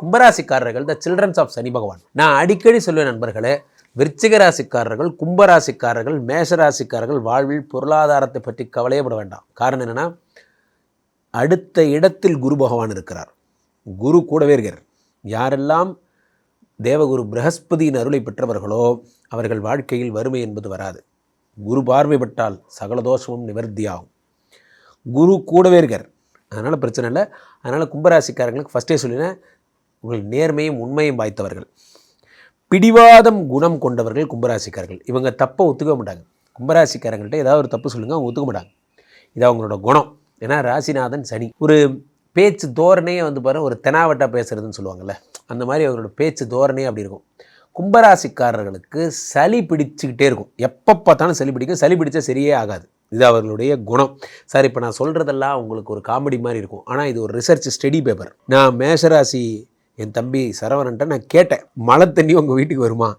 கும்பராசிக்காரர்கள் த children's of சனி பகவான். நான் அடிக்கடி சொல்லுவேன் நண்பர்களே, விருச்சிக ராசிக்காரர்கள், கும்பராசிக்காரர்கள், மேஷராசிக்காரர்கள் வாழ்வில் பொருளாதாரத்தை பற்றி கவலையே பட வேண்டாம். காரணம் என்னென்னா, அடுத்த இடத்தில் குரு பகவான் இருக்கிறார். குரு கூடவே இருக்கிறார். யாரெல்லாம் தேவகுரு பிரகஸ்பதியின் அருளை பெற்றவர்களோ அவர்கள் வாழ்க்கையில் வறுமை என்பது வராது. குரு பார்வைப்பட்டால் சகல தோஷமும் நிவர்த்தியாகும். குரு கூடவே இருக்கார். அதனால் பிரச்சனை இல்லை. அதனால் கும்பராசிக்காரங்களுக்கு ஃபஸ்ட்டே சொல்லினேன், உங்கள் நேர்மையும் உண்மையும் வாய்த்தவர்கள், பிடிவாதம் குணம் கொண்டவர்கள் கும்பராசிக்காரர்கள். இவங்க தப்பை ஒத்துக்க மாட்டாங்க. கும்பராசிக்காரங்கள்ட்ட ஏதாவது ஒரு தப்பு சொல்லுங்கள், அவங்க ஒத்துக்க மாட்டாங்க. இது அவங்களோட குணம். ஏன்னா ராசிநாதன் சனி. ஒரு பேச்சு தோரணையே பாருங்கள், ஒரு தெனாவட்டா பேசுகிறதுன்னு சொல்லுவாங்கள்ல, அந்த மாதிரி அவங்களோட பேச்சு தோரணையே அப்படி இருக்கும். கும்பராசிக்காரர்களுக்கு சளி பிடிச்சிக்கிட்டே இருக்கும். எப்போ பார்த்தாலும் சளி பிடிக்கும். சளி பிடிச்சா சரியே ஆகாது. இது அவர்களுடைய குணம். சார், இப்போ நான் சொல்கிறதெல்லாம் உங்களுக்கு ஒரு காமெடி மாதிரி இருக்கும். ஆனால் இது ஒரு ரிசர்ச் ஸ்டடி பேப்பர். நான் மேஷராசி என் தம்பி சரவணன்ட்ட நான் கேட்டேன், மழை தண்ணி உங்கள் வீட்டுக்கு வருமா?